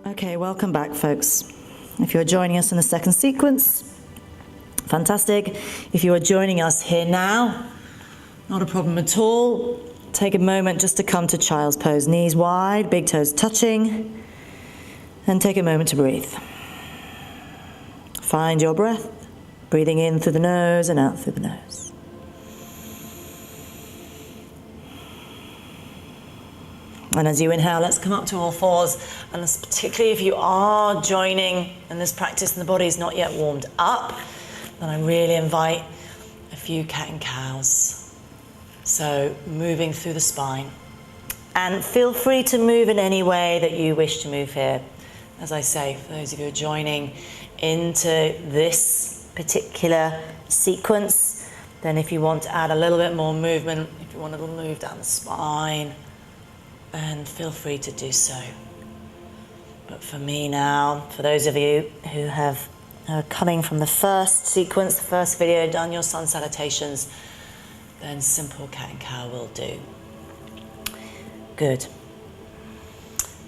Okay, welcome back, folks. If you're joining us in the second sequence, fantastic. If you are joining us here now, not a problem at all. Take a moment just to come to child's pose. Knees wide, big toes touching, and take a moment to breathe. Find your breath, breathing in through the nose and out through the nose. And as you inhale, let's come up to all fours. And particularly if you are joining in this practice and the body is not yet warmed up, then I really invite a few cat and cows. So moving through the spine. And feel free to move in any way that you wish to move here. As I say, for those of you who are joining into this particular sequence, then if you want to add a little bit more movement, if you want a little move down the spine, and feel free to do so. But for me now, for those of you who are coming from the first sequence, the first video, done your sun salutations, then simple cat and cow will do. Good.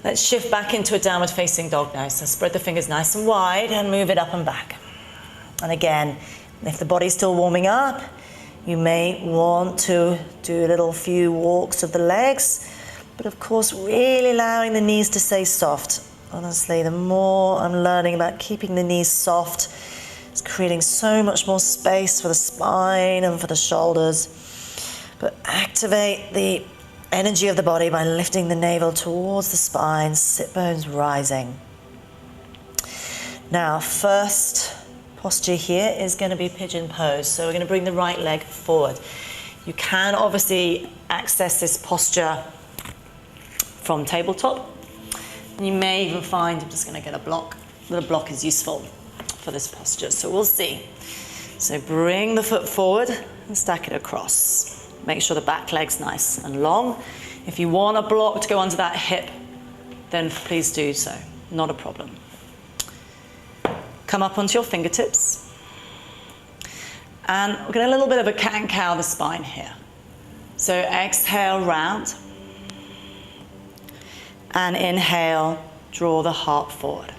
Let's shift back into a downward facing dog now. So spread the fingers nice and wide and move it up and back. And again, if the body's still warming up, you may want to do a little few walks of the legs. But of course, really allowing the knees to stay soft. Honestly, the more I'm learning about keeping the knees soft, it's creating so much more space for the spine and for the shoulders. But activate the energy of the body by lifting the navel towards the spine, sit bones rising. Now, first posture here is going to be pigeon pose. So we're going to bring the right leg forward. You can obviously access this posture from tabletop. And you may even find, I'm just going to get a block, that a block is useful for this posture. So we'll see. So bring the foot forward and stack it across. Make sure the back leg's nice and long. If you want a block to go under that hip, then please do so. Not a problem. Come up onto your fingertips. And we're going to a little bit of a cat and cow the spine here. So exhale, round. And inhale, draw the heart forward.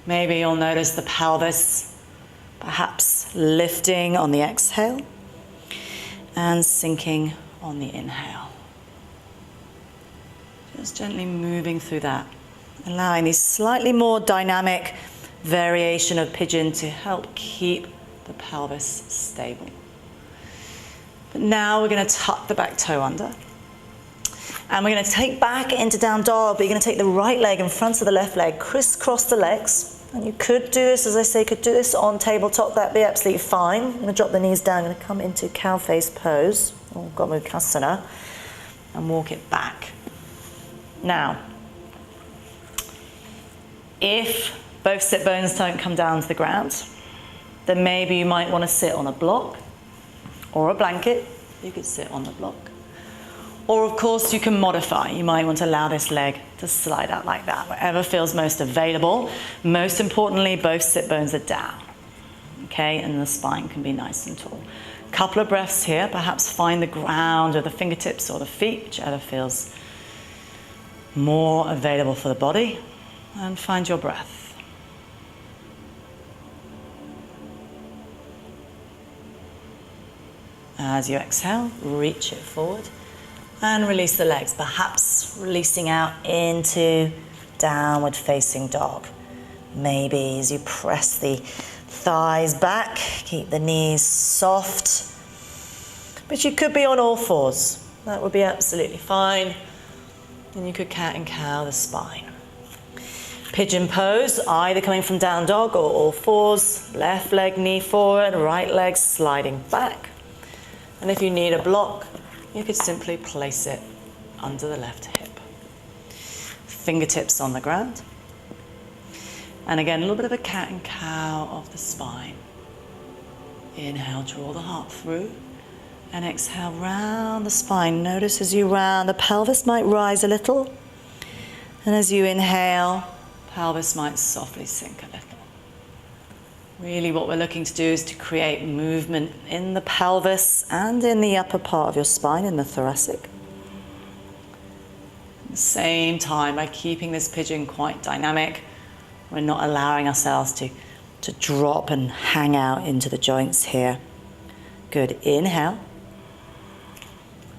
Maybe you'll notice the pelvis perhaps lifting on the exhale and sinking on the inhale. Just gently moving through that, allowing this slightly more dynamic variation of pigeon to help keep the pelvis stable. But now we're going to tuck the back toe under. And we're going to take back into down dog, but you're going to take the right leg in front of the left leg, crisscross the legs. And you could do this, as I say, could do this on tabletop, that'd be absolutely fine. I'm going to drop the knees down, I'm going to come into cow face pose, or Gomukhasana, and walk it back. Now, if both sit bones don't come down to the ground, then maybe you might want to sit on a block or a blanket. You could sit on the block. Or of course you can modify. You might want to allow this leg to slide out like that, whatever feels most available. Most importantly, both sit bones are down, okay? And the spine can be nice and tall. Couple of breaths here, perhaps find the ground or the fingertips or the feet, whichever feels more available for the body, and find your breath. As you exhale, reach it forward. And release the legs, perhaps releasing out into downward facing dog. Maybe as you press the thighs back, keep the knees soft. But you could be on all fours. That would be absolutely fine. And you could cat and cow the spine. Pigeon pose, either coming from down dog or all fours. Left leg, knee forward, right leg sliding back. And if you need a block, you could simply place it under the left hip. Fingertips on the ground. And again, a little bit of a cat and cow of the spine. Inhale, draw the heart through. And exhale, round the spine. Notice as you round, the pelvis might rise a little. And as you inhale, pelvis might softly sink a little. Really what we're looking to do is to create movement in the pelvis and in the upper part of your spine, in the thoracic. Same time, by keeping this pigeon quite dynamic, we're not allowing ourselves to drop and hang out into the joints here. Good, inhale.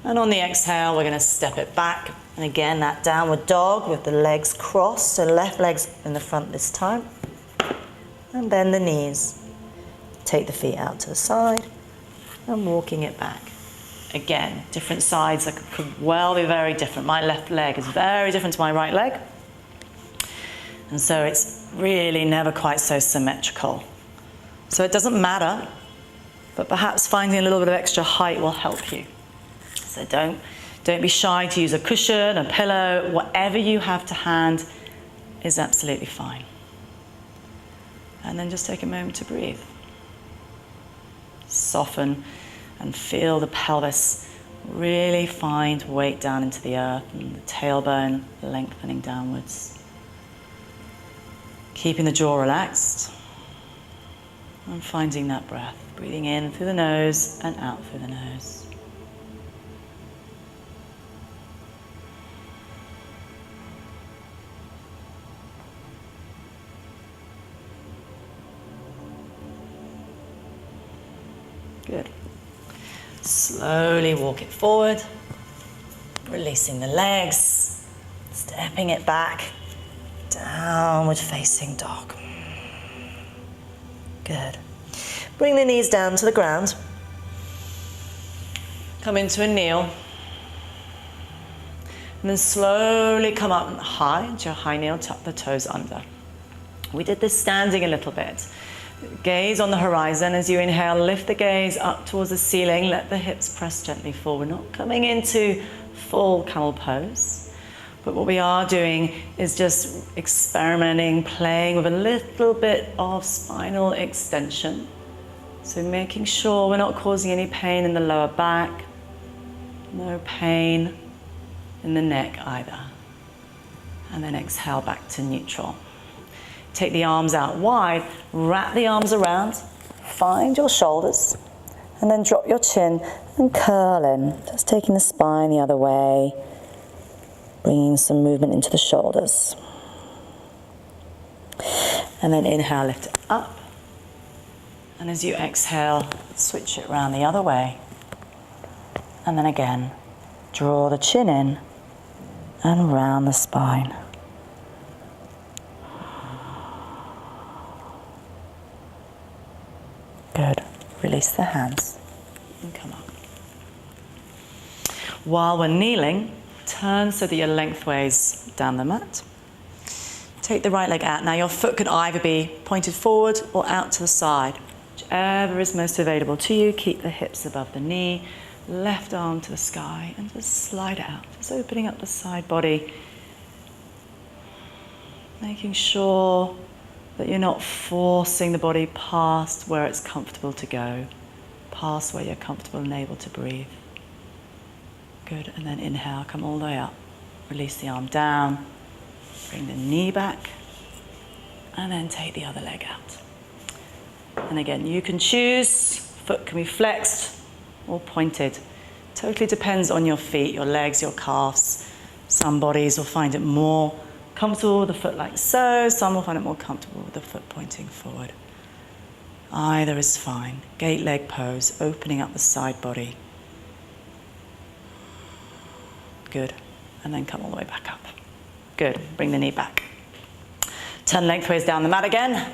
And on the exhale, we're going to step it back. And again, that downward dog with the legs crossed, so left leg's in the front this time. And bend the knees. Take the feet out to the side and walking it back. Again, different sides could well be very different. My left leg is very different to my right leg. And so it's really never quite so symmetrical. So it doesn't matter, but perhaps finding a little bit of extra height will help you. So don't be shy to use a cushion, a pillow, whatever you have to hand is absolutely fine. And then just take a moment to breathe. Soften and feel the pelvis really find weight down into the earth and the tailbone lengthening downwards. Keeping the jaw relaxed and finding that breath. Breathing in through the nose and out through the nose. Good. Slowly walk it forward, releasing the legs, stepping it back, downward facing dog. Good. Bring the knees down to the ground. Come into a kneel. And then slowly come up high into your high kneel, tuck the toes under. We did this standing a little bit. Gaze on the horizon. As you inhale, lift the gaze up towards the ceiling. Let the hips press gently forward. Not coming into full camel pose. But what we are doing is just experimenting, playing with a little bit of spinal extension. So making sure we're not causing any pain in the lower back. No pain in the neck either. And then exhale back to neutral. Take the arms out wide, wrap the arms around, find your shoulders, and then drop your chin and curl in. Just taking the spine the other way, bringing some movement into the shoulders. And then inhale, lift it up. And as you exhale, switch it around the other way. And then again, draw the chin in and round the spine. Good. Release the hands and come up. While we're kneeling, turn so that you're lengthways down the mat. Take the right leg out. Now your foot could either be pointed forward or out to the side. Whichever is most available to you. Keep the hips above the knee. Left arm to the sky and just slide it out. Just opening up the side body. Making sure that you're not forcing the body past where it's comfortable to go, past where you're comfortable and able to breathe. Good, and then inhale, come all the way up. Release the arm down, bring the knee back, and then take the other leg out. And again, you can choose, foot can be flexed or pointed. Totally depends on your feet, your legs, your calves. Some bodies will find it more comfortable with the foot like so, some will find it more comfortable with the foot pointing forward. Either is fine. Gate leg pose, opening up the side body. Good. And then come all the way back up. Good. Bring the knee back. Turn lengthways down the mat again.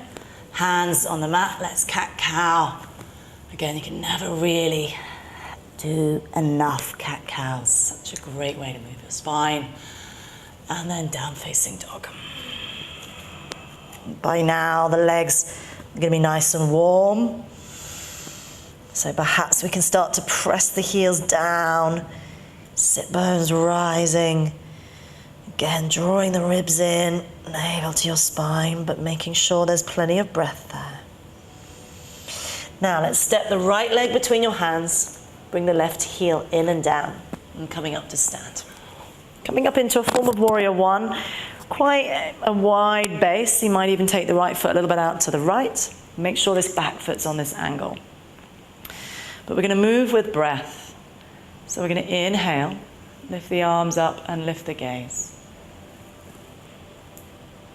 Hands on the mat. Let's cat-cow. Again, you can never really do enough cat-cows. Such a great way to move your spine. And then down facing dog. By now the legs are going to be nice and warm. So perhaps we can start to press the heels down. Sit bones rising. Again, drawing the ribs in, navel to your spine, but making sure there's plenty of breath there. Now let's step the right leg between your hands. Bring the left heel in and down. And coming up to stand. Coming up into a form of warrior one, quite a wide base. You might even take the right foot a little bit out to the right. Make sure this back foot's on this angle. But we're going to move with breath. So we're going to inhale, lift the arms up and lift the gaze.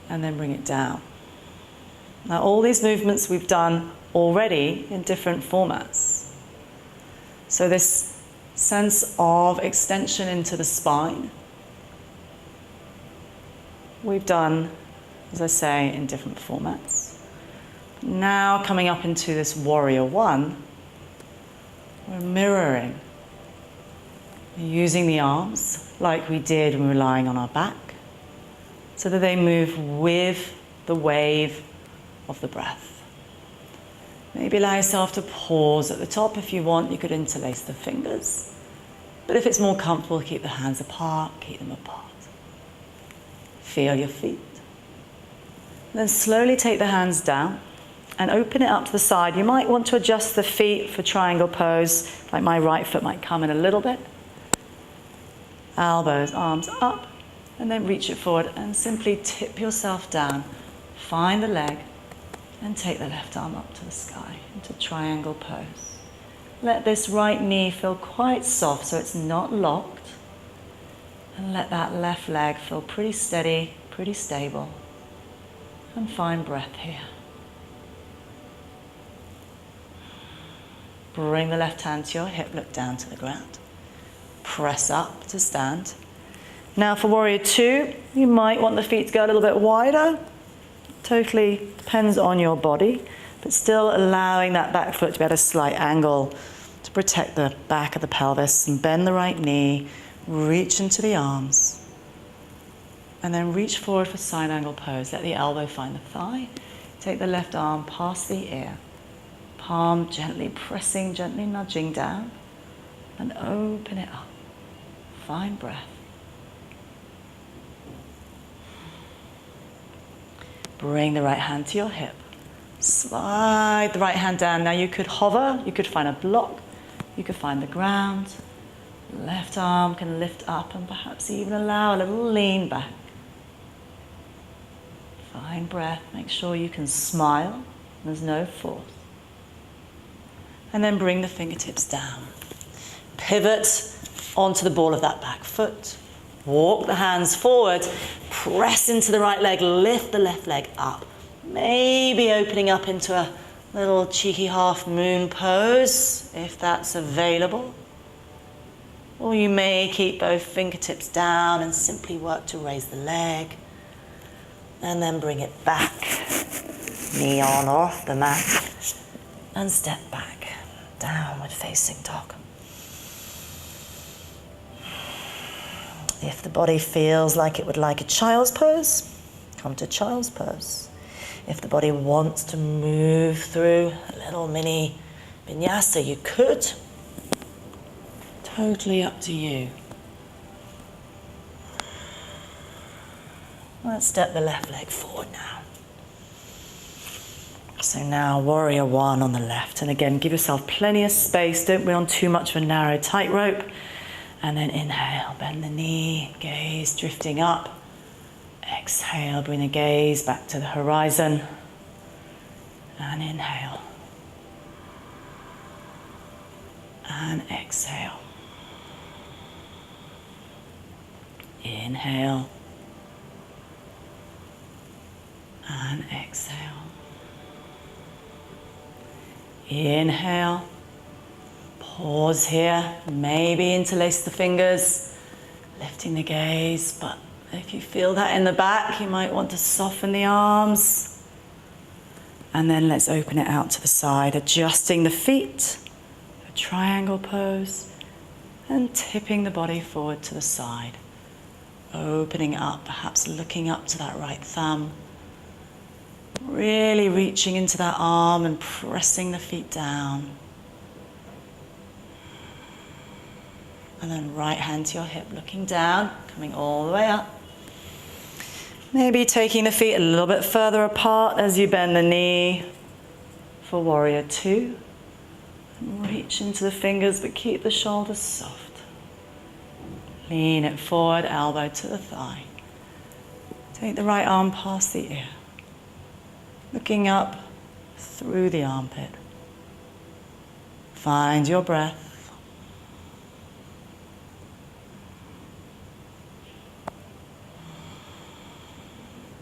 and then bring it down. Now all these movements we've done already in different formats. So this sense of extension into the spine, we've done, as I say, in different formats. Now coming up into this warrior one, we're mirroring, using the arms like we did when we were lying on our back, so that they move with the wave of the breath. Maybe allow yourself to pause at the top. If you want, you could interlace the fingers. But if it's more comfortable, keep the hands apart, keep them apart. Feel your feet. Then slowly take the hands down and open it up to the side. You might want to adjust the feet for triangle pose, like my right foot might come in a little bit. Elbows, arms up, and then reach it forward and simply tip yourself down. Find the leg and take the left arm up to the sky into triangle pose. Let this right knee feel quite soft so it's not locked. And let that left leg feel pretty steady, pretty stable. And find breath here. Bring the left hand to your hip, look down to the ground. Press up to stand. Now for warrior two, you might want the feet to go a little bit wider. Totally depends on your body, but still allowing that back foot to be at a slight angle to protect the back of the pelvis. And bend the right knee, reach into the arms. And then reach forward for side angle pose. Let the elbow find the thigh. Take the left arm past the ear. Palm gently pressing, gently nudging down. And open it up. Find breath. Bring the right hand to your hip. Slide the right hand down. Now you could hover, you could find a block, you could find the ground. Left arm can lift up and perhaps even allow a little lean back. Find breath. Make sure you can smile. There's no force. And then bring the fingertips down. Pivot onto the ball of that back foot. Walk the hands forward. Press into the right leg. Lift the left leg up. Maybe opening up into a little cheeky half moon pose, if that's available. Or you may keep both fingertips down and simply work to raise the leg. And then bring it back. Knee on or off the mat. And step back. Downward facing dog. If the body feels like it would like a child's pose, come to child's pose. If the body wants to move through a little mini vinyasa, you could. Totally up to you. Let's step the left leg forward now. So now warrior one on the left. And again, give yourself plenty of space. Don't be on too much of a narrow tightrope. And then inhale, bend the knee, gaze drifting up. Exhale, bring the gaze back to the horizon. And inhale. And exhale. Inhale. And exhale. Inhale. Pause here, maybe interlace the fingers, lifting the gaze, but if you feel that in the back, you might want to soften the arms. And then let's open it out to the side, adjusting the feet, a triangle pose, and tipping the body forward to the side. Opening up, perhaps looking up to that right thumb. Really reaching into that arm and pressing the feet down. And then right hand to your hip, looking down, coming all the way up. Maybe taking the feet a little bit further apart as you bend the knee for warrior two. And reach into the fingers, but keep the shoulders soft. Lean it forward, elbow to the thigh. Take the right arm past the ear. Looking up through the armpit. Find your breath.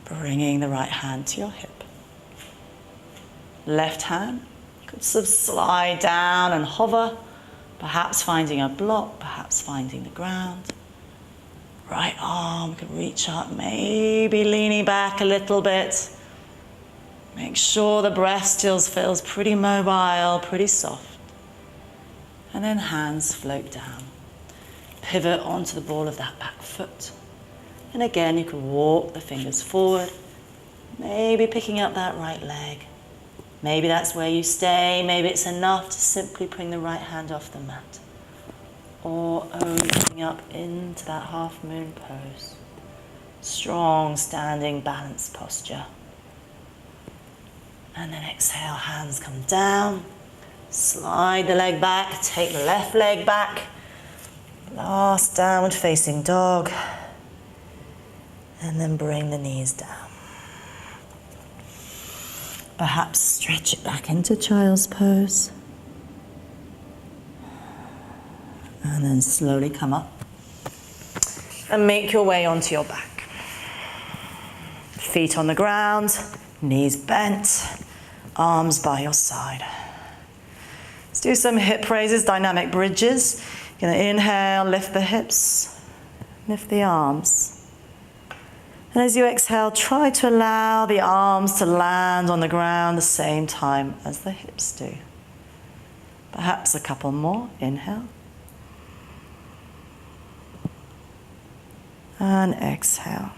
Bringing the right hand to your hip. Left hand could sort of slide down and hover, perhaps finding a block, perhaps finding the ground. Right arm could reach up, maybe leaning back a little bit. Make sure the breath still feels pretty mobile, pretty soft. And then hands float down. Pivot onto the ball of that back foot. And again, you can walk the fingers forward, maybe picking up that right leg. Maybe that's where you stay. Maybe it's enough to simply bring the right hand off the mat. Or opening up into that half moon pose. Strong standing balanced posture. And then exhale, hands come down. Slide the leg back, take the left leg back. Last downward facing dog. And then bring the knees down. Perhaps stretch it back into child's pose. And then slowly come up. And make your way onto your back. Feet on the ground, knees bent, arms by your side. Let's do some hip raises, dynamic bridges. You're going to inhale, lift the hips, lift the arms. And as you exhale, try to allow the arms to land on the ground the same time as the hips do. Perhaps a couple more. Inhale. And exhale.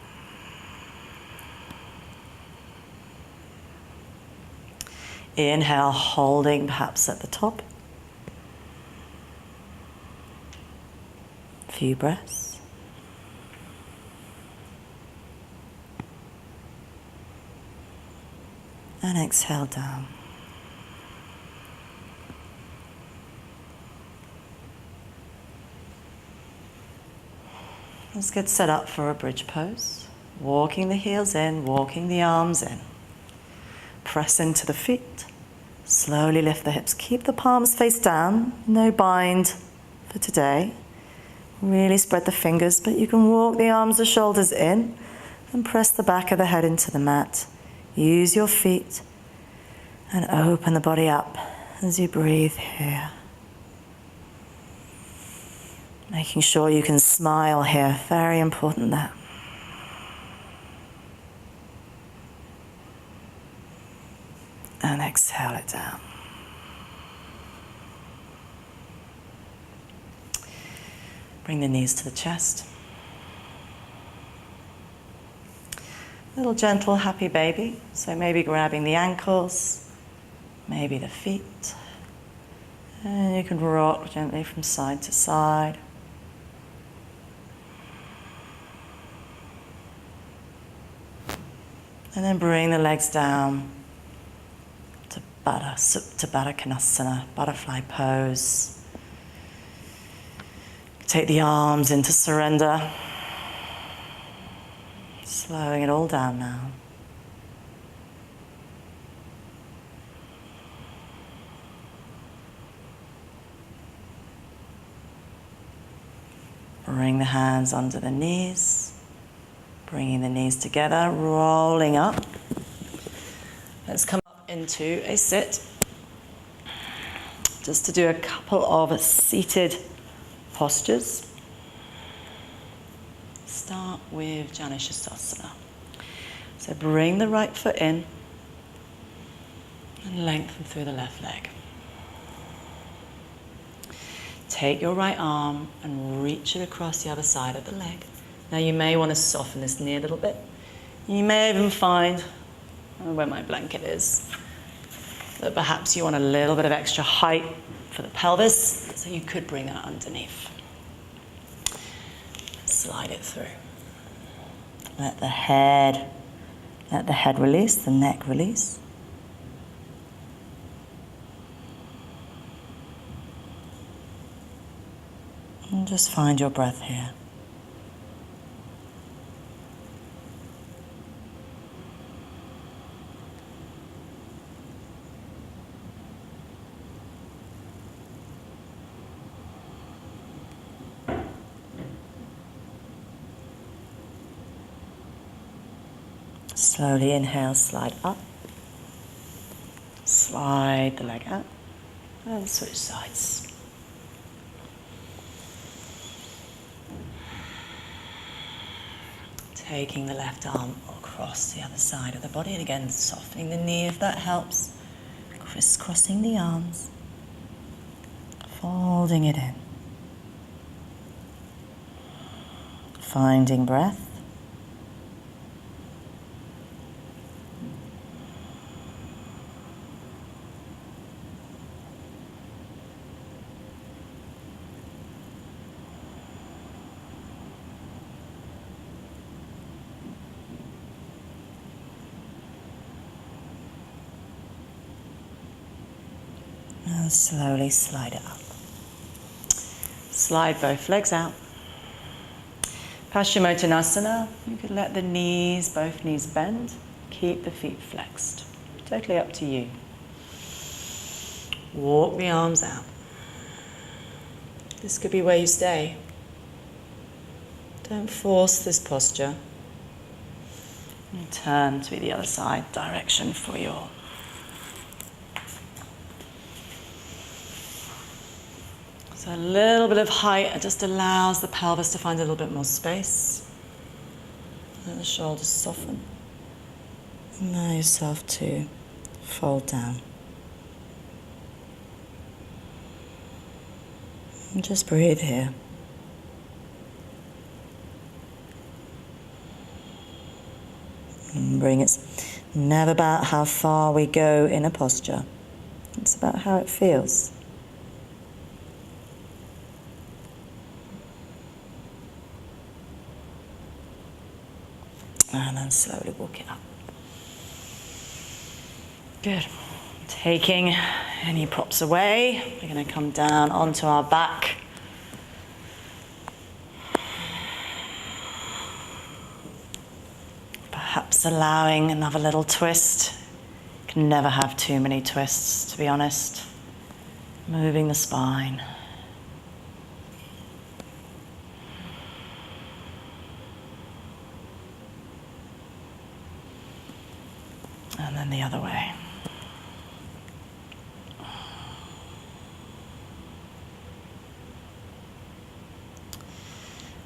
Inhale, holding perhaps at the top. A few breaths. And exhale down. Let's get set up for a bridge pose. Walking the heels in, walking the arms in. Press into the feet. Slowly lift the hips. Keep the palms face down. No bind for today. Really spread the fingers, but you can walk the arms or shoulders in and press the back of the head into the mat. Use your feet and open the body up as you breathe here. Making sure you can smile here, very important that. And exhale it down. Bring the knees to the chest. Little gentle happy baby, so maybe grabbing the ankles, maybe the feet. And you can rock gently from side to side. And then bring the legs down to Supta Baddha Konasana, butterfly pose. Take the arms into surrender. Slowing it all down now. Bring the hands under the knees. Bringing the knees together, rolling up. Let's come up into a sit. Just to do a couple of seated postures. Start with Janushirasana. So bring the right foot in and lengthen through the left leg. Take your right arm and reach it across the other side of the leg. Now you may want to soften this knee a little bit. You may even find, I don't know where my blanket is, that perhaps you want a little bit of extra height for the pelvis, so you could bring that underneath. Slide it through. Let the head release, the neck release. And just find your breath here. Slowly inhale, slide up. Slide the leg out. And switch sides. Taking the left arm across the other side of the body, and again softening the knee if that helps. Crisscrossing the arms. Folding it in. Finding breath. And slowly slide it up. Slide both legs out. Paschimottanasana, you could let the knees, both knees bend. Keep the feet flexed. Totally up to you. Walk the arms out. This could be where you stay. Don't force this posture. And turn to the other side direction for your So a little bit of height just allows the pelvis to find a little bit more space. Let the shoulders soften. Allow yourself to fold down. And just breathe here. And bring it. Never about how far we go in a posture. It's about how it feels. And then slowly walk it up. Good. Taking any props away, we're going to come down onto our back. Perhaps allowing another little twist. You can never have too many twists, to be honest. Moving the spine. And then the other way.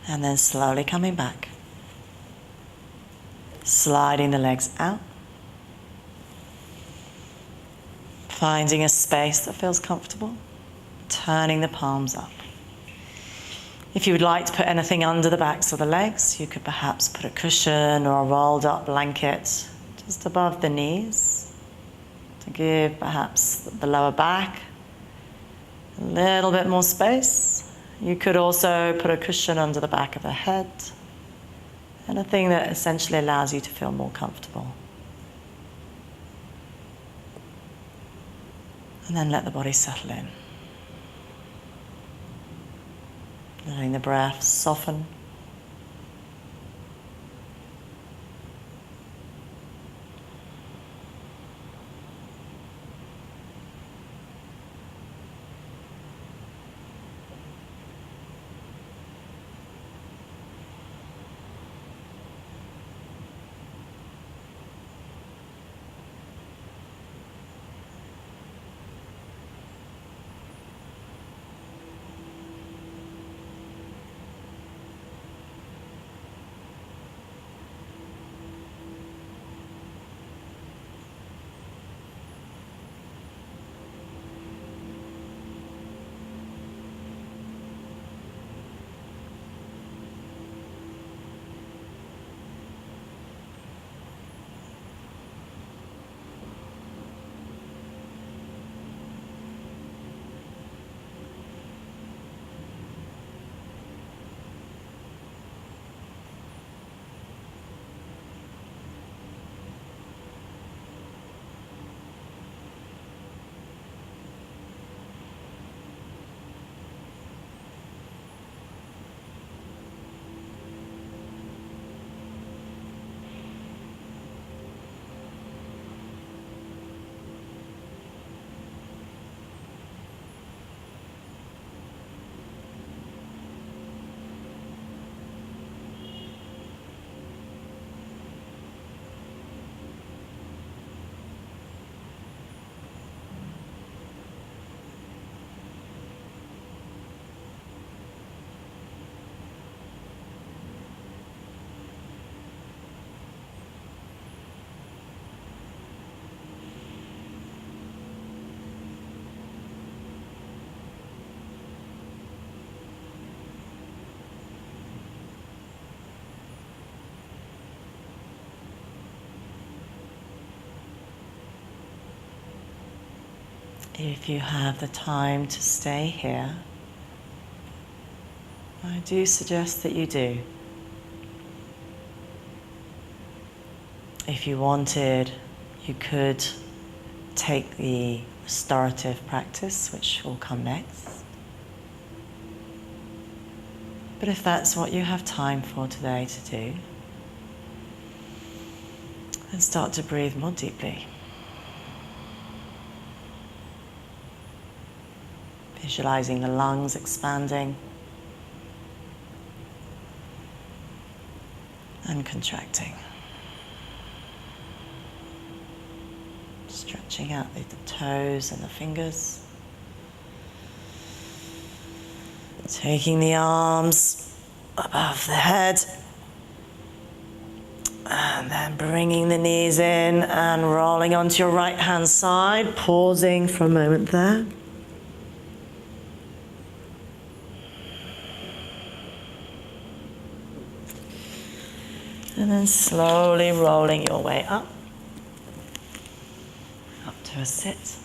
And then slowly coming back. Sliding the legs out. Finding a space that feels comfortable. Turning the palms up. If you would like to put anything under the backs of the legs, you could perhaps put a cushion or a rolled up blanket just above the knees to give perhaps the lower back a little bit more space. You could also put a cushion under the back of the head, anything that essentially allows you to feel more comfortable. And then let the body settle in. Letting the breath soften. If you have the time to stay here, I do suggest that you do. If you wanted, you could take the restorative practice, which will come next. But if that's what you have time for today to do, then start to breathe more deeply. Visualizing the lungs expanding and contracting. Stretching out the toes and the fingers. Taking the arms above the head. And then bringing the knees in and rolling onto your right hand side, pausing for a moment there. And then slowly rolling your way up to a sit.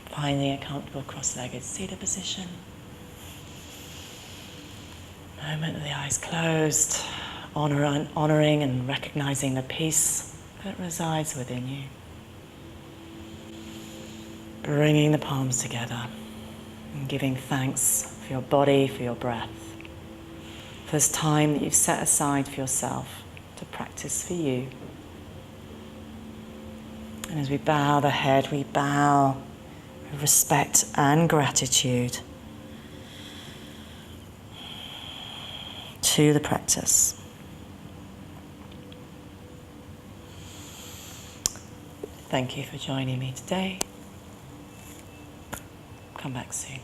Finding a comfortable cross-legged seated position. Moment with the eyes closed, honoring and recognizing the peace that resides within you. Bringing the palms together and giving thanks for your body, for your breath, for this time that you've set aside for yourself to practice for you. And as we bow the head, we bow with respect and gratitude to the practice. Thank you for joining me today. Come back soon.